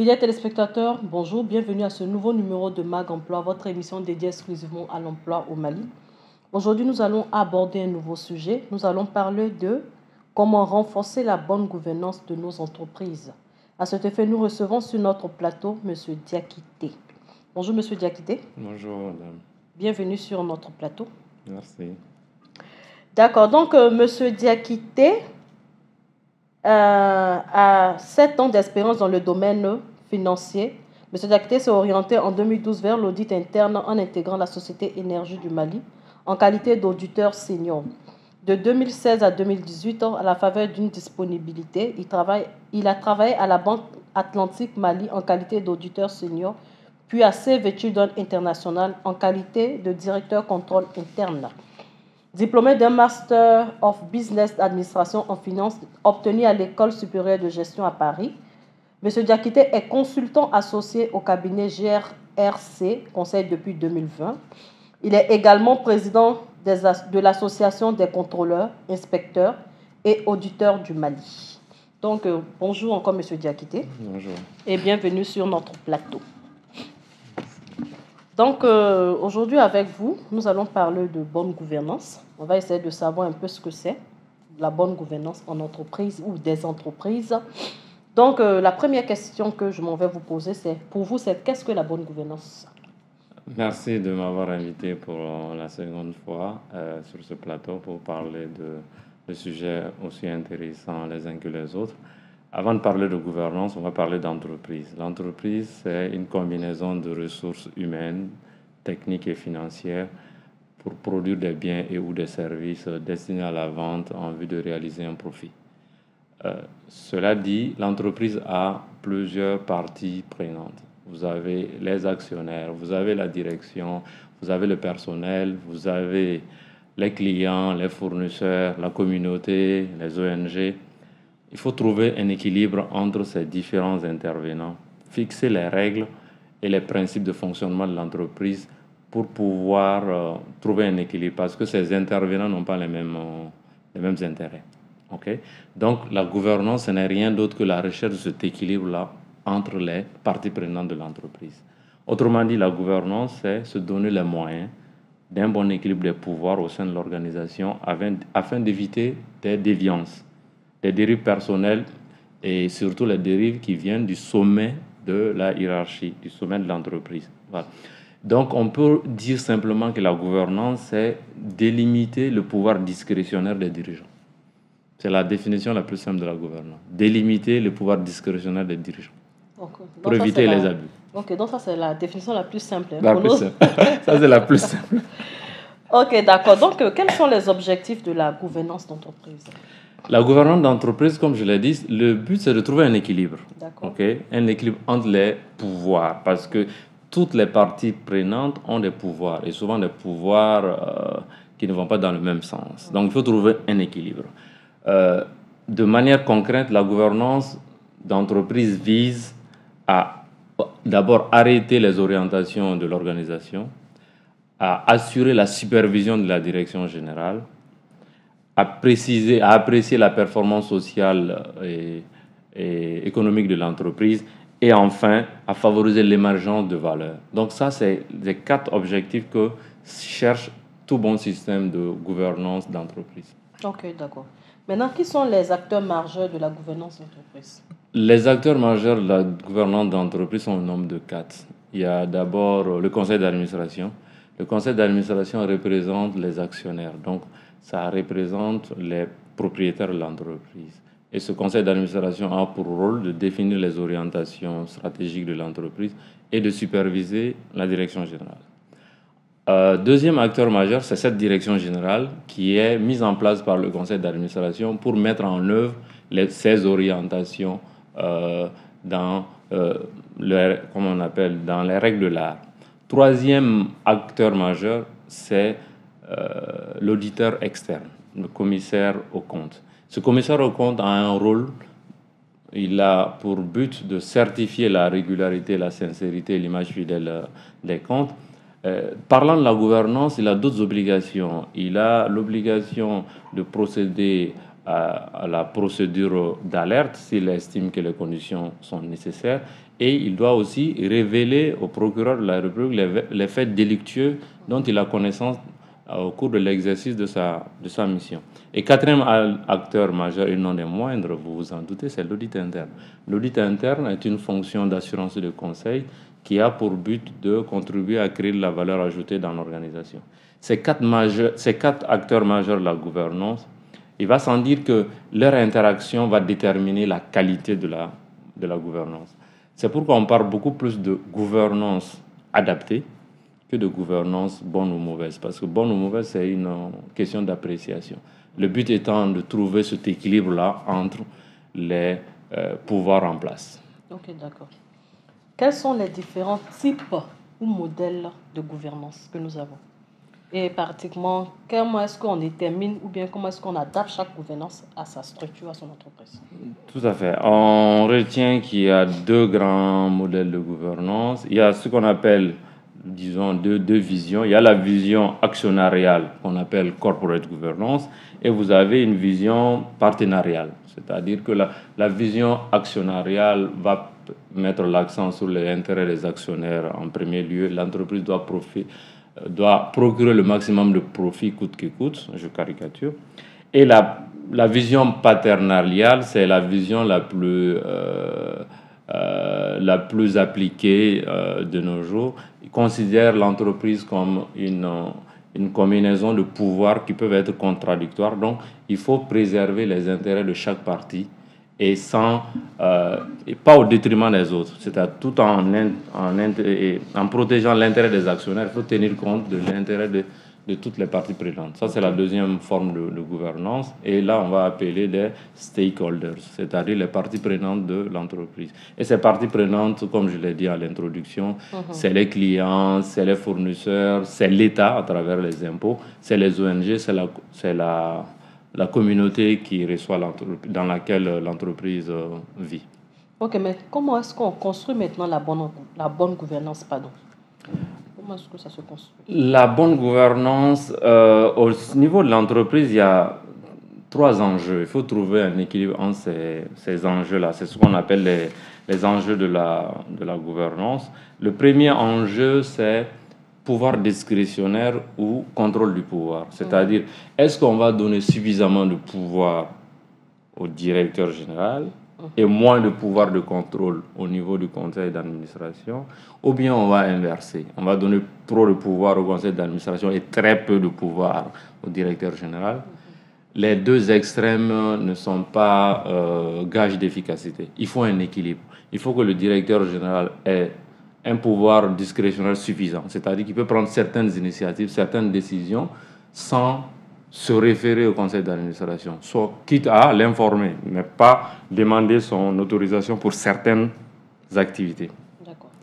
Fidèles téléspectateurs, bonjour, bienvenue à ce nouveau numéro de Mag Emploi, votre émission dédiée exclusivement à l'emploi au Mali. Aujourd'hui, nous allons aborder un nouveau sujet. Nous allons parler de comment renforcer la bonne gouvernance de nos entreprises. À cet effet, nous recevons sur notre plateau M. Diakité. Bonjour M. Diakité. Bonjour madame. Bienvenue sur notre plateau. Merci. D'accord, donc M. Diakité a 7 ans d'expérience dans le domaine financier. M. Diakité s'est orienté en 2012 vers l'audit interne en intégrant la Société Énergie du Mali en qualité d'auditeur senior. De 2016 à 2018, à la faveur d'une disponibilité, il a travaillé à la Banque Atlantique Mali en qualité d'auditeur senior, puis à Save et Children International en qualité de directeur contrôle interne. Diplômé d'un Master of Business Administration en finance obtenu à l'École supérieure de gestion à Paris, M. Diakité est consultant associé au cabinet GRRC, conseil depuis 2020. Il est également président de l'Association des contrôleurs, inspecteurs et auditeurs du Mali. Donc, bonjour encore M. Diakité. Bonjour. Et bienvenue sur notre plateau. Donc, aujourd'hui, avec vous, nous allons parler de bonne gouvernance. On va essayer de savoir un peu ce que c'est, la bonne gouvernance en entreprise ou des entreprises. Donc, la première question que je m'en vais vous poser, c'est, pour vous, c'est qu'est-ce que la bonne gouvernance ? Merci de m'avoir invité pour la seconde fois sur ce plateau pour parler de sujets aussi intéressants les uns que les autres. Avant de parler de gouvernance, on va parler d'entreprise. L'entreprise, c'est une combinaison de ressources humaines, techniques et financières pour produire des biens et ou des services destinés à la vente en vue de réaliser un profit. Cela dit, l'entreprise a plusieurs parties prenantes. Vous avez les actionnaires, vous avez la direction, vous avez le personnel, vous avez les clients, les fournisseurs, la communauté, les ONG. Il faut trouver un équilibre entre ces différents intervenants, fixer les règles et les principes de fonctionnement de l'entreprise pour pouvoir trouver un équilibre, parce que ces intervenants n'ont pas les mêmes intérêts. Okay? Donc la gouvernance, ce n'est rien d'autre que la recherche de cet équilibre-là entre les parties prenantes de l'entreprise. Autrement dit, la gouvernance, c'est se donner les moyens d'un bon équilibre des pouvoirs au sein de l'organisation afin d'éviter des déviances, des dérives personnelles et surtout les dérives qui viennent du sommet de la hiérarchie, du sommet de l'entreprise. Voilà. Donc, on peut dire simplement que la gouvernance, c'est délimiter le pouvoir discrétionnaire des dirigeants. C'est la définition la plus simple de la gouvernance. Délimiter le pouvoir discrétionnaire des dirigeants. Pour éviter les abus. Ok, donc ça, c'est la définition la plus simple. La plus simple. Ça, c'est la plus simple. Ok, d'accord. Donc, quels sont les objectifs de la gouvernance d'entreprise ? La gouvernance d'entreprise, comme je l'ai dit, le but, c'est de trouver un équilibre. Okay? Un équilibre entre les pouvoirs. Parce que toutes les parties prenantes ont des pouvoirs. Et souvent des pouvoirs qui ne vont pas dans le même sens. Donc, il faut trouver un équilibre. De manière concrète, la gouvernance d'entreprise vise à d'abord arrêter les orientations de l'organisation, à assurer la supervision de la direction générale, à apprécier la performance sociale et économique de l'entreprise, et enfin à favoriser l'émergence de valeurs. Donc ça, c'est les 4 objectifs que cherche tout bon système de gouvernance d'entreprise. Ok, d'accord. Maintenant, qui sont les acteurs majeurs de la gouvernance d'entreprise ? Les acteurs majeurs de la gouvernance d'entreprise sont au nombre de 4. Il y a d'abord le conseil d'administration. Le conseil d'administration représente les actionnaires, donc ça représente les propriétaires de l'entreprise. Et ce conseil d'administration a pour rôle de définir les orientations stratégiques de l'entreprise et de superviser la direction générale. Deuxième acteur majeur, c'est cette direction générale qui est mise en place par le conseil d'administration pour mettre en œuvre ces orientations dans les règles de l'art. Troisième acteur majeur, c'est l'auditeur externe, le commissaire aux comptes. Ce commissaire aux comptes a un rôle, il a pour but de certifier la régularité, la sincérité et l'image fidèle des comptes. Parlant de la gouvernance, il a d'autres obligations. Il a l'obligation de procéder à la procédure d'alerte s'il estime que les conditions sont nécessaires. Et il doit aussi révéler au procureur de la République les faits délictueux dont il a connaissance au cours de l'exercice de sa mission. Et quatrième acteur majeur, et non des moindres, vous vous en doutez, c'est l'audit interne. L'audit interne est une fonction d'assurance et de conseil qui a pour but de contribuer à créer de la valeur ajoutée dans l'organisation. Ces quatre acteurs majeurs de la gouvernance, il va sans dire que leur interaction va déterminer la qualité de la gouvernance. C'est pourquoi on parle beaucoup plus de gouvernance adaptée que de gouvernance bonne ou mauvaise. Parce que bonne ou mauvaise, c'est une question d'appréciation. Le but étant de trouver cet équilibre-là entre les pouvoirs en place. Ok, d'accord. Quels sont les différents types ou modèles de gouvernance que nous avons? Et pratiquement, comment est-ce qu'on détermine ou bien comment est-ce qu'on adapte chaque gouvernance à sa structure, à son entreprise? Tout à fait. On retient qu'il y a deux grands modèles de gouvernance. Il y a ce qu'on appelle, disons, deux visions. Il y a la vision actionnariale qu'on appelle corporate governance et vous avez une vision partenariale. C'est-à-dire que la vision actionnariale va mettre l'accent sur les intérêts des actionnaires en premier lieu. L'entreprise doit procurer le maximum de profit coûte que coûte, je caricature. Et la vision paternaliale, c'est la vision la plus appliquée de nos jours. Il considère l'entreprise comme une combinaison de pouvoirs qui peuvent être contradictoires. Donc, il faut préserver les intérêts de chaque partie et pas au détriment des autres. C'est-à-dire tout en protégeant l'intérêt des actionnaires, il faut tenir compte de l'intérêt de toutes les parties prenantes. Ça, c'est la deuxième forme de gouvernance. Et là, on va appeler des stakeholders, c'est-à-dire les parties prenantes de l'entreprise. Et ces parties prenantes, comme je l'ai dit à l'introduction, c'est les clients, c'est les fournisseurs, c'est l'État à travers les impôts, c'est les ONG, c'est la communauté qui reçoit dans laquelle l'entreprise vit. Ok, mais comment est-ce qu'on construit maintenant la bonne gouvernance, pardon? Comment est-ce que ça se construit? La bonne gouvernance, au niveau de l'entreprise, il y a trois enjeux. Il faut trouver un équilibre entre ces enjeux-là. C'est ce qu'on appelle les enjeux de la gouvernance. Le premier enjeu, c'est pouvoir discrétionnaire ou contrôle du pouvoir. C'est-à-dire, est-ce qu'on va donner suffisamment de pouvoir au directeur général et moins de pouvoir de contrôle au niveau du conseil d'administration, ou bien on va inverser. On va donner trop de pouvoir au conseil d'administration et très peu de pouvoir au directeur général. Les deux extrêmes ne sont pas gages d'efficacité. Il faut un équilibre. Il faut que le directeur général ait un pouvoir discrétionnaire suffisant, c'est-à-dire qu'il peut prendre certaines initiatives, certaines décisions sans se référer au conseil d'administration, soit quitte à l'informer, mais pas demander son autorisation pour certaines activités.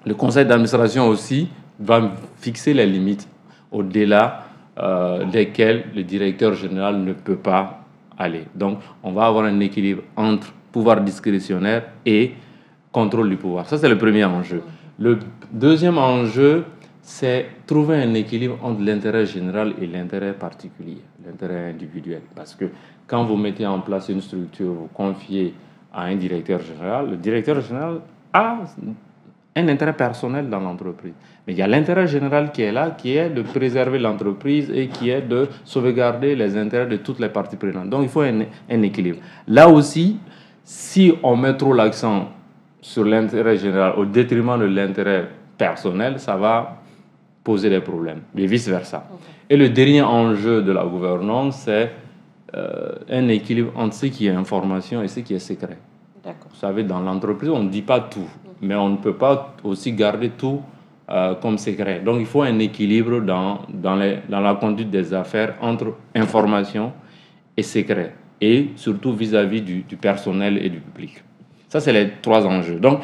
Le conseil d'administration aussi va fixer les limites au-delà desquelles le directeur général ne peut pas aller. Donc, on va avoir un équilibre entre pouvoir discrétionnaire et contrôle du pouvoir. Ça, c'est le premier enjeu. Le deuxième enjeu, c'est trouver un équilibre entre l'intérêt général et l'intérêt particulier, l'intérêt individuel. Parce que quand vous mettez en place une structure, vous confiez à un directeur général, le directeur général a un intérêt personnel dans l'entreprise. Mais il y a l'intérêt général qui est là, qui est de préserver l'entreprise et qui est de sauvegarder les intérêts de toutes les parties prenantes. Donc il faut un équilibre. Là aussi, si on met trop l'accent sur l'intérêt général au détriment de l'intérêt personnel, ça va poser des problèmes, et vice-versa. Et le dernier enjeu de la gouvernance, c'est un équilibre entre ce qui est information et ce qui est secret. Vous savez, dans l'entreprise, on ne dit pas tout, mais on ne peut pas aussi garder tout comme secret. Donc, il faut un équilibre dans la conduite des affaires entre information et secret, et surtout vis-à-vis du personnel et du public. Ça, c'est les trois enjeux. Donc,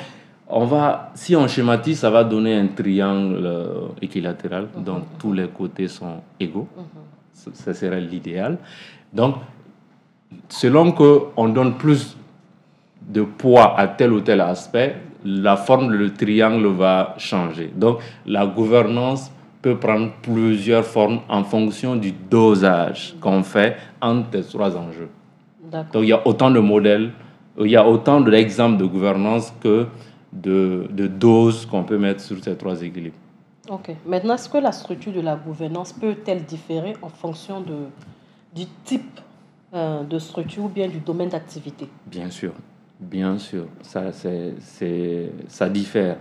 si on schématise, ça va donner un triangle équilatéral dont tous les côtés sont égaux. Ça serait l'idéal. Donc, selon qu'on donne plus de poids à tel ou tel aspect, la forme du triangle va changer. Donc, la gouvernance peut prendre plusieurs formes en fonction du dosage qu'on fait entre ces trois enjeux. D'accord. Donc il y a autant de modèles, il y a autant d'exemples de gouvernance que de doses qu'on peut mettre sur ces trois équilibres. Ok. Maintenant, est-ce que la structure de la gouvernance peut-elle différer en fonction du type de structure ou bien du domaine d'activité? Bien sûr, ça diffère.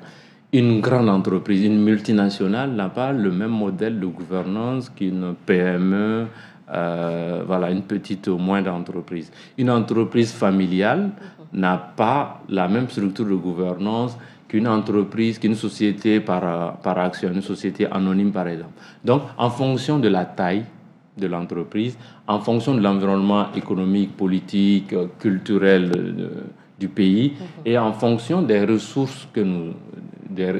Une grande entreprise, une multinationale n'a pas le même modèle de gouvernance qu'une PME, voilà, une petite ou moindre entreprise. Une entreprise familiale n'a pas la même structure de gouvernance qu'une entreprise, qu'une société par action, une société anonyme par exemple. Donc, en fonction de la taille de l'entreprise, en fonction de l'environnement économique, politique, culturel du pays et en fonction des ressources de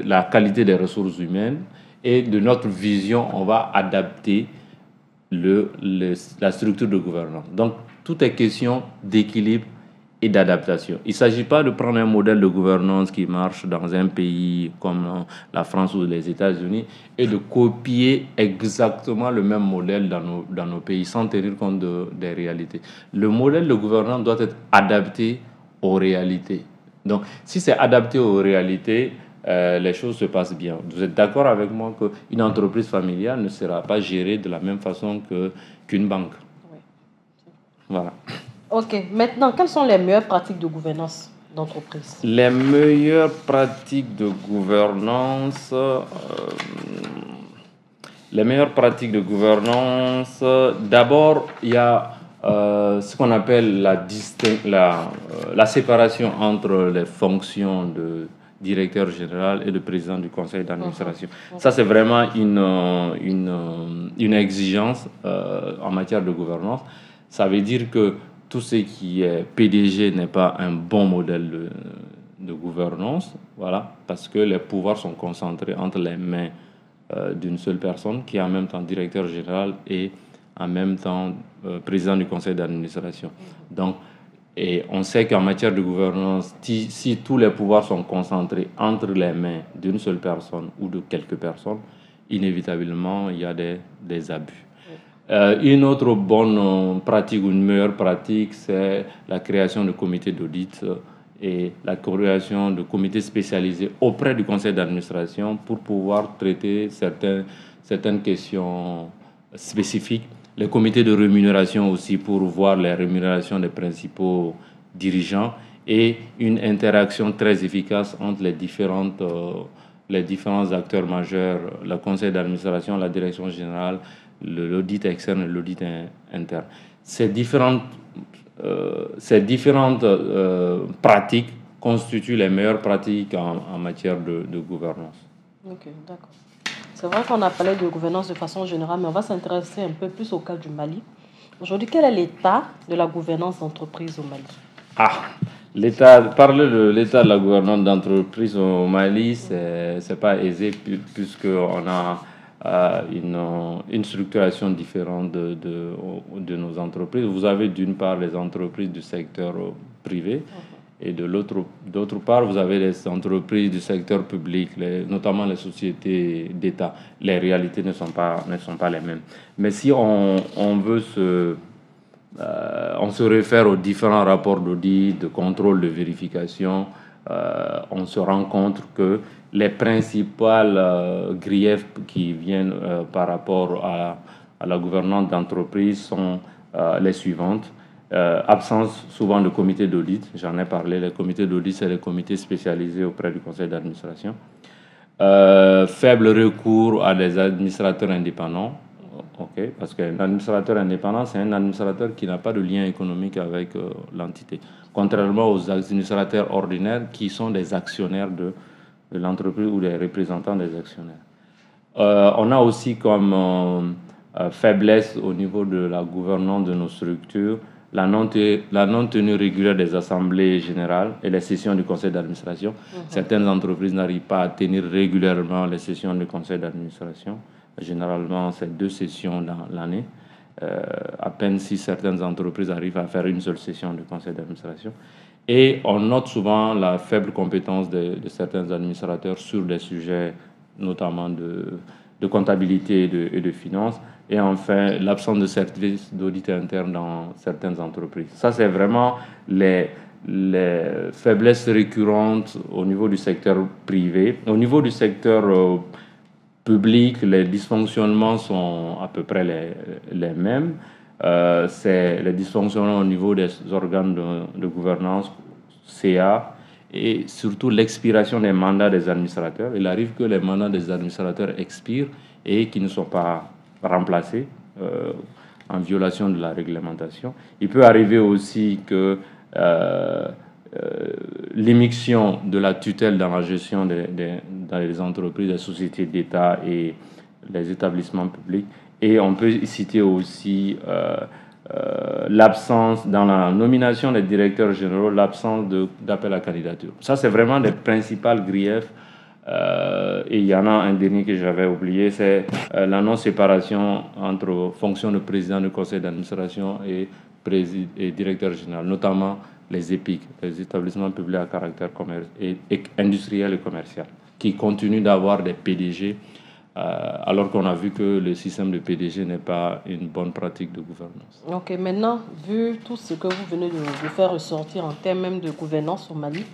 la qualité des ressources humaines et de notre vision, on va adapter la structure de gouvernance. Donc, tout est question d'équilibre et d'adaptation. Il ne s'agit pas de prendre un modèle de gouvernance qui marche dans un pays comme la France ou les États-Unis et de copier exactement le même modèle dans nos pays sans tenir compte des réalités. Le modèle de gouvernance doit être adapté aux réalités. Donc, si c'est adapté aux réalités, les choses se passent bien. Vous êtes d'accord avec moi qu'une entreprise familiale ne sera pas gérée de la même façon qu'une banque? Oui. Voilà. Ok. Maintenant, quelles sont les meilleures pratiques de gouvernance d'entreprise? Les meilleures pratiques de gouvernance... les meilleures pratiques de gouvernance, d'abord, il y a ce qu'on appelle la séparation entre les fonctions de directeur général et de président du conseil d'administration. Ça, c'est vraiment une exigence en matière de gouvernance. Ça veut dire que tout ce qui est PDG n'est pas un bon modèle de gouvernance, voilà, parce que les pouvoirs sont concentrés entre les mains d'une seule personne qui est en même temps directeur général et en même temps président du conseil d'administration. Donc, et on sait qu'en matière de gouvernance, si tous les pouvoirs sont concentrés entre les mains d'une seule personne ou de quelques personnes, inévitablement, il y a des abus. Une autre bonne pratique ou une meilleure pratique, c'est la création de comités d'audit et la création de comités spécialisés auprès du conseil d'administration pour pouvoir traiter certaines questions spécifiques. Les comités de rémunération aussi pour voir les rémunérations des principaux dirigeants et une interaction très efficace entre les différents acteurs majeurs, le conseil d'administration, la direction générale, l'audit externe et l'audit interne. Ces différentes pratiques constituent les meilleures pratiques en matière de gouvernance. Ok, d'accord. C'est vrai qu'on a parlé de gouvernance de façon générale, mais on va s'intéresser un peu plus au cas du Mali. Aujourd'hui, quel est l'état de la gouvernance d'entreprise au Mali? Parler de l'état de la gouvernance d'entreprise au Mali, c'est pas aisé puisqu'on a une structuration différente de nos entreprises. Vous avez d'une part les entreprises du secteur privé et d'autre part, vous avez les entreprises du secteur public, notamment les sociétés d'État. Les réalités ne sont pas les mêmes. Mais si on se réfère aux différents rapports d'audit, de contrôle, de vérification, on se rend compte que les principales griefs qui viennent par rapport à la gouvernance d'entreprise sont les suivantes. Absence souvent de comité d'audit, j'en ai parlé. Les comités d'audit, c'est les comités spécialisés auprès du conseil d'administration. Faible recours à des administrateurs indépendants. Okay, parce qu'un administrateur indépendant, c'est un administrateur qui n'a pas de lien économique avec l'entité. Contrairement aux administrateurs ordinaires qui sont des actionnaires de l'entreprise ou des représentants des actionnaires. On a aussi comme faiblesse au niveau de la gouvernance de nos structures la non-tenue régulière des assemblées générales et les sessions du conseil d'administration. Certaines entreprises n'arrivent pas à tenir régulièrement les sessions du conseil d'administration. Généralement, c'est 2 sessions dans l'année. À peine si certaines entreprises arrivent à faire une seule session du conseil d'administration. Et on note souvent la faible compétence de certains administrateurs sur des sujets notamment de comptabilité et de finances. Et enfin, l'absence de services d'audit interne dans certaines entreprises. Ça, c'est vraiment les faiblesses récurrentes au niveau du secteur privé. Au niveau du secteur public, les dysfonctionnements sont à peu près les mêmes. C'est les dysfonctionnements au niveau des organes de gouvernance, CA, et surtout l'expiration des mandats des administrateurs. Il arrive que les mandats des administrateurs expirent et qu'ils ne sont pas remplacés en violation de la réglementation. Il peut arriver aussi que l'immixtion de la tutelle dans la gestion dans les entreprises, les sociétés d'État et les établissements publics. Et on peut citer aussi l'absence, dans la nomination des directeurs généraux, l'absence d'appel à candidature. Ça, c'est vraiment les principaux griefs. Et il y en a un dernier que j'avais oublié, c'est la non-séparation entre fonction de président du conseil d'administration et directeur général, notamment les EPIC, les établissements publics à caractère industriel et commercial, qui continuent d'avoir des PDG, alors qu'on a vu que le système de PDG n'est pas une bonne pratique de gouvernance. Ok, maintenant, vu tout ce que vous venez de faire ressortir en termes même de gouvernance au Mali,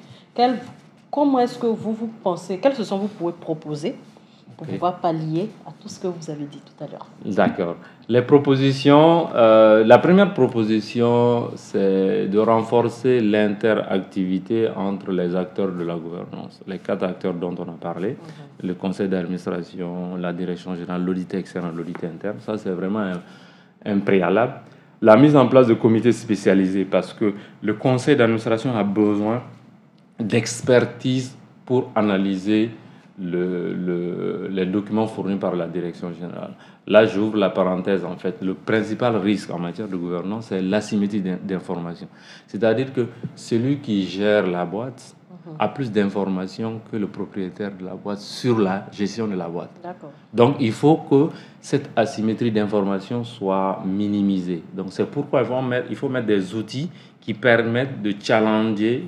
comment est-ce que vous pensez, quelles solutions vous pouvez proposer pour pouvoir pallier à tout ce que vous avez dit tout à l'heure? D'accord. Les propositions, la première proposition, c'est de renforcer l'interactivité entre les acteurs de la gouvernance, les 4 acteurs dont on a parlé, le conseil d'administration, la direction générale, l'audit externe, l'audit interne. Ça, c'est vraiment un préalable. La mise en place de comités spécialisés, parce que le conseil d'administration a besoin d'expertise pour analyser les documents fournis par la direction générale. Là, j'ouvre la parenthèse. En fait, le principal risque en matière de gouvernance, c'est l'asymétrie d'information. C'est-à-dire que celui qui gère la boîte a plus d'informations que le propriétaire de la boîte sur la gestion de la boîte. D'accord. Donc, il faut que cette asymétrie d'information soit minimisée. Donc, c'est pourquoi il faut mettre des outils qui permettent de challenger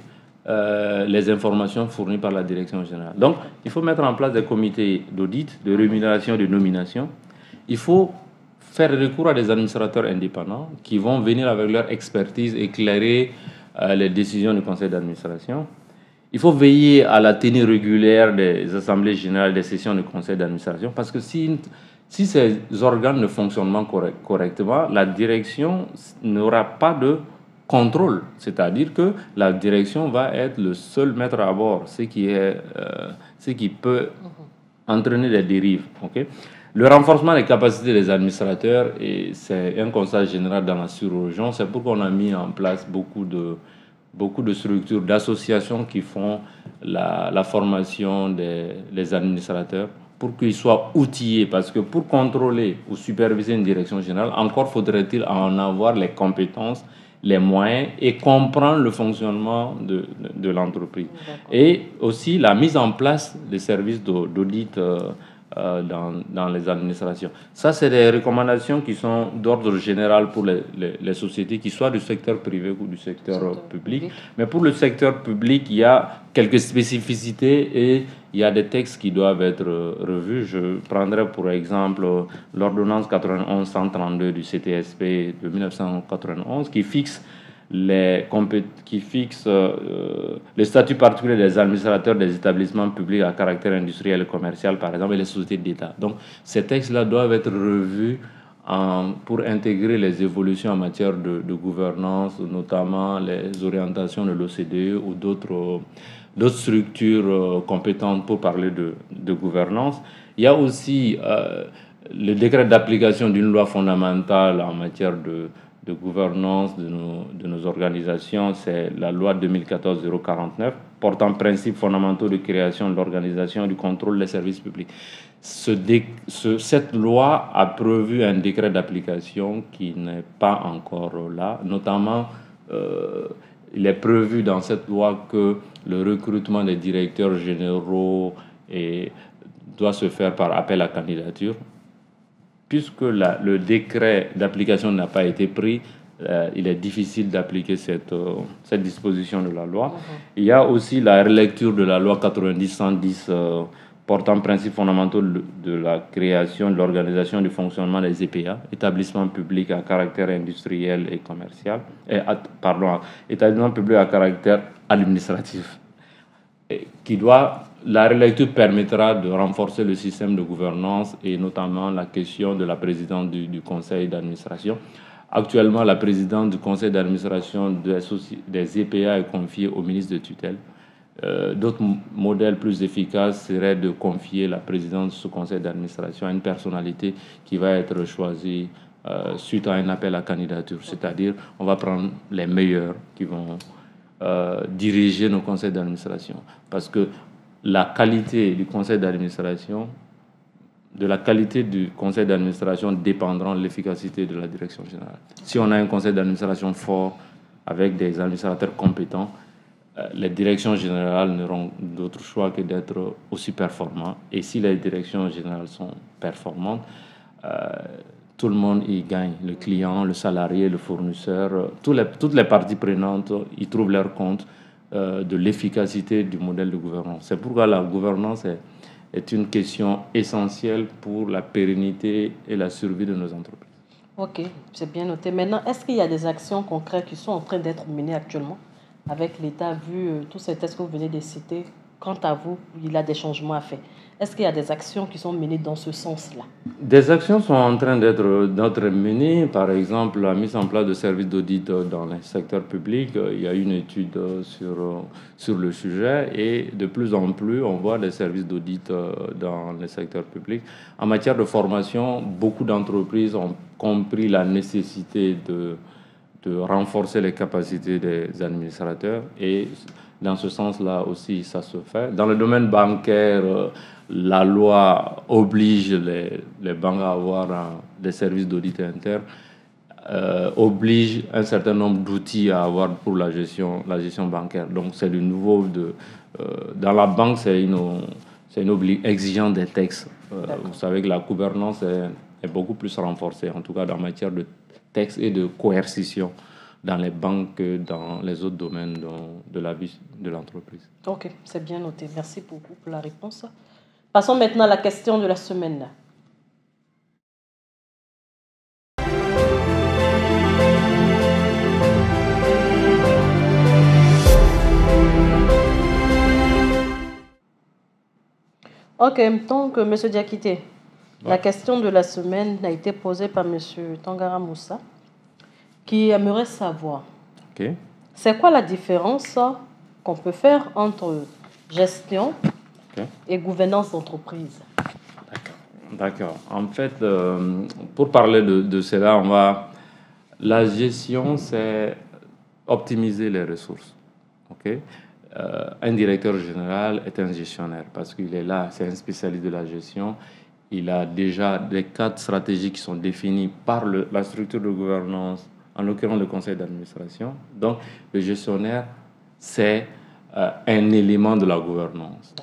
les informations fournies par la direction générale. Donc, il faut mettre en place des comités d'audit, de rémunération, de nomination. Il faut faire recours à des administrateurs indépendants qui vont venir avec leur expertise éclairer les décisions du conseil d'administration. Il faut veiller à la tenue régulière des assemblées générales, des sessions du conseil d'administration, parce que si ces organes ne fonctionnent pas correctement, la direction n'aura pas de contrôle, c'est-à-dire que la direction va être le seul maître à bord, ce qui peut entraîner des dérives. Okay? Le renforcement des capacités des administrateurs, et c'est un constat général dans la sur-région, c'est pourquoi on a mis en place beaucoup de structures, d'associations qui font la formation des administrateurs pour qu'ils soient outillés, parce que pour contrôler ou superviser une direction générale, encore faudrait-il en avoir les compétences, les moyens et comprendre le fonctionnement de l'entreprise. Et aussi la mise en place des services d'audit dans les administrations. Ça, c'est des recommandations qui sont d'ordre général pour les sociétés, qui soient du secteur privé ou du secteur public. Mais pour le secteur public, il y a quelques spécificités et il y a des textes qui doivent être revus. Je prendrai pour exemple l'ordonnance 91-132 du CTSP de 1991 qui fixe les statuts particuliers des administrateurs des établissements publics à caractère industriel et commercial, par exemple, et les sociétés d'État. Donc, ces textes-là doivent être revus pour intégrer les évolutions en matière de gouvernance, notamment les orientations de l'OCDE ou d'autres structures compétentes pour parler de gouvernance. Il y a aussi le décret d'application d'une loi fondamentale en matière de gouvernance de nos organisations, c'est la loi 2014-049 portant principes fondamentaux de création, de l'organisation et du contrôle des services publics. Cette loi a prévu un décret d'application qui n'est pas encore là. Notamment, il est prévu dans cette loi que le recrutement des directeurs généraux doit se faire par appel à candidature. Puisque le décret d'application n'a pas été pris, il est difficile d'appliquer cette disposition de la loi. Il y a aussi la relecture de la loi 90-110 portant principes fondamentaux de la création, de l'organisation, du fonctionnement des EPA, établissements publics à caractère industriel et commercial, établissements publics à caractère administratif, la relecture permettra de renforcer le système de gouvernance et notamment la question de la présidente du conseil d'administration. Actuellement, la présidente du conseil d'administration des EPA est confiée au ministre de tutelle. D'autres modèles plus efficaces seraient de confier la présidence de ce conseil d'administration à une personnalité qui va être choisie suite à un appel à candidature. C'est-à-dire, on va prendre les meilleurs qui vont diriger nos conseils d'administration. Parce que la qualité du conseil d'administration, de la qualité du conseil d'administration dépendra l'efficacité de la direction générale. Si on a un conseil d'administration fort avec des administrateurs compétents, les directions générales n'auront d'autre choix que d'être aussi performants. Et si les directions générales sont performantes, tout le monde y gagne. Le client, le salarié, le fournisseur, toutes les parties prenantes y trouvent leur compte de l'efficacité du modèle de gouvernance. C'est pourquoi la gouvernance est une question essentielle pour la pérennité et la survie de nos entreprises. Ok, c'est bien noté. Maintenant, est-ce qu'il y a des actions concrètes qui sont en train d'être menées actuellement avec l'État, vu tous ces tests que vous venez de citer? Quant à vous, il y a des changements à faire. Est-ce qu'il y a des actions qui sont menées dans ce sens-là? Des actions sont en train d'être menées. Par exemple, la mise en place de services d'audit dans le secteur public. Il y a une étude sur le sujet et de plus en plus, on voit des services d'audit dans le secteur public. En matière de formation, beaucoup d'entreprises ont compris la nécessité de renforcer les capacités des administrateurs et dans ce sens-là aussi, ça se fait. Dans le domaine bancaire, la loi oblige les banques à avoir des services d'audit interne, oblige un certain nombre d'outils à avoir pour la gestion bancaire. Donc c'est du nouveau. Dans la banque, c'est une exigence des textes. Vous savez que la gouvernance est beaucoup plus renforcée, en tout cas en matière de textes et de coercition dans les banques que dans les autres domaines de la vie de l'entreprise. Ok, c'est bien noté. Merci beaucoup pour la réponse. Passons maintenant à la question de la semaine. Ok, donc M. Diakité, la question de la semaine a été posée par M. Tangara Moussa, qui aimerait savoir, c'est quoi la différence qu'on peut faire entre gestion et gouvernance d'entreprise? D'accord. En fait, pour parler de cela, la gestion, c'est optimiser les ressources. Un directeur général est un gestionnaire parce qu'il est là, c'est un spécialiste de la gestion. Il a déjà des cadres stratégiques qui sont définis par la structure de gouvernance, en l'occurrence le conseil d'administration. Donc, le gestionnaire, c'est un élément de la gouvernance.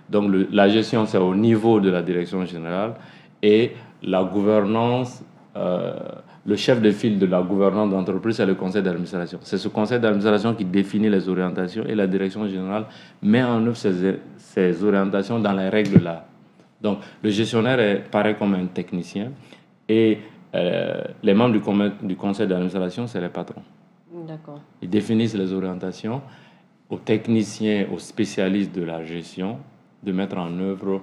Donc, la gestion, c'est au niveau de la direction générale et la gouvernance, le chef de file de la gouvernance d'entreprise, c'est le conseil d'administration. C'est ce conseil d'administration qui définit les orientations et la direction générale met en œuvre ces orientations dans les règles de l'art. Donc, le gestionnaire paraît comme un technicien et les membres du conseil d'administration, c'est les patrons. D'accord. Ils définissent les orientations aux techniciens, aux spécialistes de la gestion de mettre en œuvre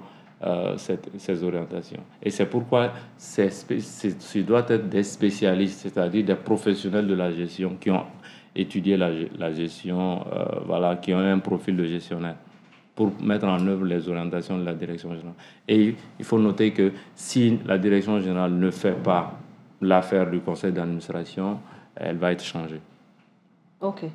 ces orientations. Et c'est pourquoi ce doit être des spécialistes, c'est-à-dire des professionnels de la gestion qui ont étudié la gestion, qui ont un profil de gestionnaire pour mettre en œuvre les orientations de la direction générale. Et il faut noter que si la direction générale ne fait pas l'affaire du conseil d'administration, elle va être changée. Ok,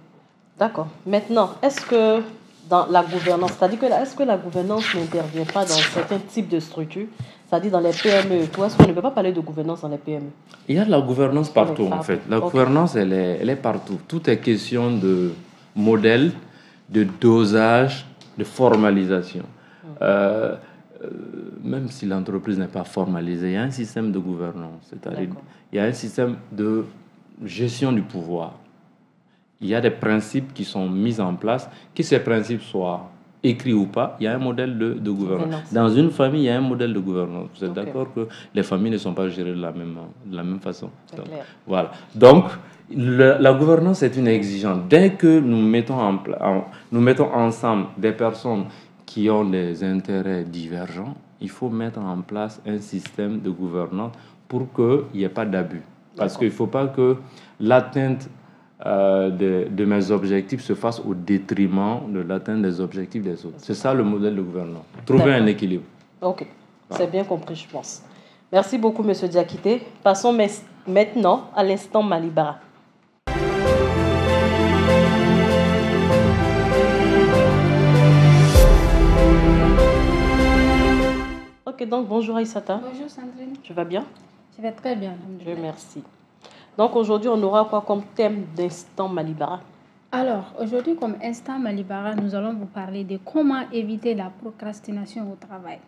d'accord. Maintenant, est-ce que dans la gouvernance, c'est-à-dire que est-ce que la gouvernance n'intervient pas dans certains types de structures, c'est-à-dire dans les PME? Est-ce qu'on ne peut pas parler de gouvernance dans les PME? Il y a de la gouvernance partout, en fait. La gouvernance, elle est partout. Tout est question de modèle, de dosage, de formalisation. Même si l'entreprise n'est pas formalisée, il y a un système de gouvernance, c'est-à-dire il y a un système de gestion du pouvoir. Il y a des principes qui sont mis en place, que ces principes soient écrit ou pas, il y a un modèle de gouvernance. Dans une famille, il y a un modèle de gouvernance. Vous êtes d'accord que les familles ne sont pas gérées de la même façon. Donc, voilà. Donc, la gouvernance est une exigence. Dès que nous mettons ensemble des personnes qui ont des intérêts divergents, il faut mettre en place un système de gouvernance pour qu'il n'y ait pas d'abus. Parce qu'il ne faut pas que l'atteinte de mes objectifs se fasse au détriment de l'atteinte des objectifs des autres. C'est ça le modèle de gouvernance. Trouver un équilibre. Ok, c'est bien compris, je pense. Merci beaucoup, M. Diakité. Passons maintenant à l'instant Malibara. Ok, donc bonjour Aïssata. Bonjour Sandrine. Tu vas bien? Je vais très bien. Je remercie. Donc aujourd'hui, on aura quoi comme thème d'instant Malibara? Alors, aujourd'hui, comme instant Malibara, nous allons vous parler de comment éviter la procrastination au travail.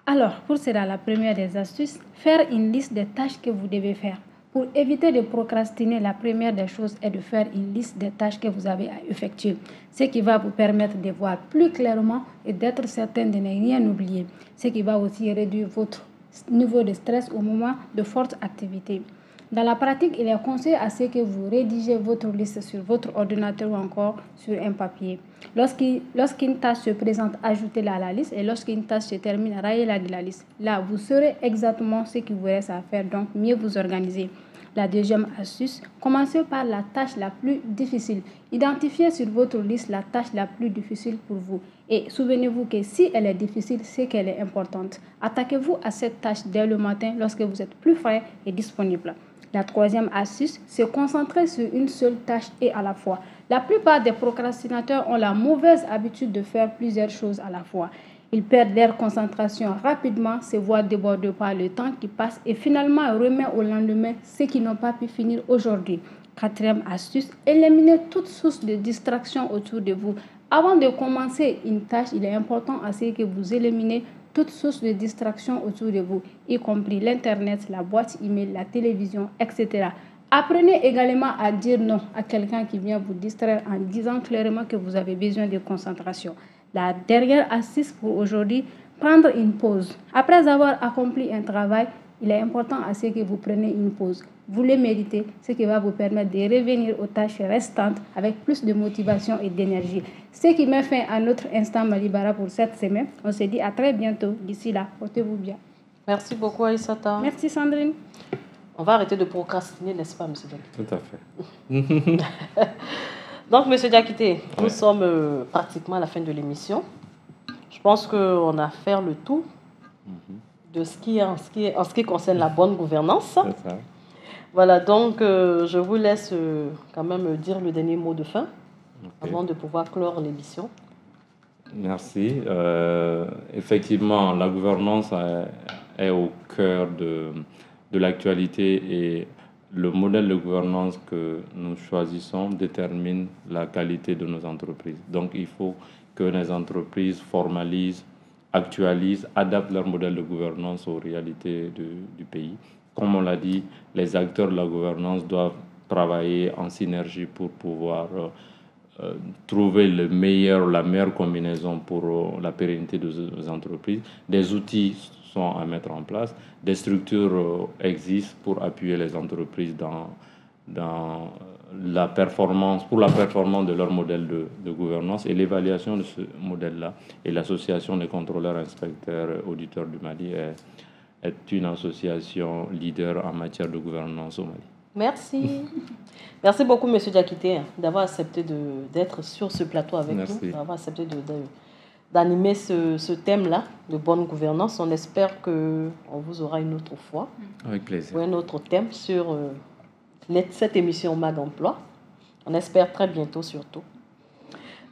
Alors, pour cela, la première des astuces, faire une liste des tâches que vous devez faire. Pour éviter de procrastiner, la première des choses est de faire une liste des tâches que vous avez à effectuer, ce qui va vous permettre de voir plus clairement et d'être certain de ne rien oublier, ce qui va aussi réduire votre niveau de stress au moment de forte activité. Dans la pratique, il est conseillé à ce que vous rédigez votre liste sur votre ordinateur ou encore sur un papier. Lorsqu'une tâche se présente, ajoutez-la à la liste et lorsqu'une tâche se termine, rayez-la de la liste. Là, vous saurez exactement ce qu'il vous reste à faire, donc mieux vous organiser. La deuxième astuce, commencez par la tâche la plus difficile. Identifiez sur votre liste la tâche la plus difficile pour vous. Et souvenez-vous que si elle est difficile, c'est qu'elle est importante. Attaquez-vous à cette tâche dès le matin lorsque vous êtes plus frais et disponible. La troisième astuce, se concentrer sur une seule tâche et à la fois. La plupart des procrastinateurs ont la mauvaise habitude de faire plusieurs choses à la fois. Ils perdent leur concentration rapidement, se voient débordés par le temps qui passe et finalement remettent au lendemain ce qu'ils n'ont pas pu finir aujourd'hui. Quatrième astuce, éliminez toute source de distraction autour de vous. Avant de commencer une tâche, il est important à ce que vous éliminez toute source de distraction autour de vous, y compris l'Internet, la boîte email, la télévision, etc. Apprenez également à dire non à quelqu'un qui vient vous distraire en disant clairement que vous avez besoin de concentration. La dernière astuce pour aujourd'hui, prendre une pause. Après avoir accompli un travail, il est important à ce que vous preniez une pause. Vous le méritez, ce qui va vous permettre de revenir aux tâches restantes avec plus de motivation et d'énergie. Ce qui met fin à notre instant Malibara pour cette semaine. On se dit à très bientôt. D'ici là, portez-vous bien. Merci beaucoup Aïssata. Merci Sandrine. On va arrêter de procrastiner, n'est-ce pas, M. Diakité? Tout à fait. Donc, M. Diakité, nous sommes pratiquement à la fin de l'émission. Je pense qu'on a fait le tout de ce qui concerne la bonne gouvernance. C'est ça. Voilà, donc je vous laisse quand même dire le dernier mot de fin avant de pouvoir clore l'émission. Merci. Effectivement, la gouvernance est au cœur de l'actualité et le modèle de gouvernance que nous choisissons détermine la qualité de nos entreprises. Donc, il faut que les entreprises formalisent, actualisent, adaptent leur modèle de gouvernance aux réalités du pays. Comme on l'a dit, les acteurs de la gouvernance doivent travailler en synergie pour pouvoir trouver la meilleure combinaison pour la pérennité des entreprises. Des outils sont à mettre en place, des structures existent pour appuyer les entreprises dans la performance de leur modèle de gouvernance et l'évaluation de ce modèle-là. Et l'association des contrôleurs, inspecteurs, auditeurs du Mali est une association leader en matière de gouvernance au Mali. Merci. Merci beaucoup, M. Diakité, d'avoir accepté d'être sur ce plateau avec nous, d'avoir accepté d'animer ce thème-là de bonne gouvernance. On espère qu'on vous aura une autre fois. Avec plaisir. Pour un autre thème sur cette émission Mag Emploi. On espère très bientôt surtout.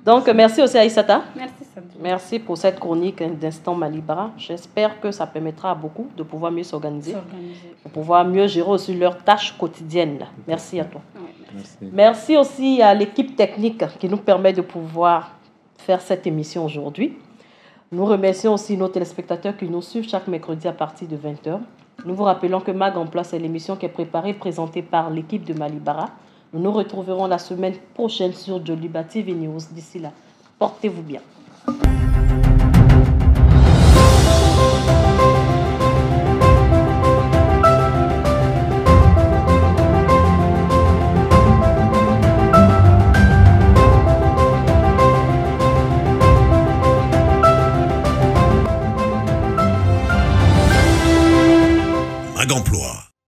Donc, merci aussi à Aïssata. Merci Sandrine. Merci pour cette chronique d'Instant Malibara. J'espère que ça permettra à beaucoup de pouvoir mieux s'organiser, de pouvoir mieux gérer aussi leurs tâches quotidiennes. Merci à toi. Merci aussi à l'équipe technique qui nous permet de pouvoir faire cette émission aujourd'hui. Nous remercions aussi nos téléspectateurs qui nous suivent chaque mercredi à partir de 20h. Nous vous rappelons que Mag Emploi, c'est l'émission qui est préparée et présentée par l'équipe de Malibara. Nous nous retrouverons la semaine prochaine sur Joliba TV News. D'ici là, Portez-vous bien.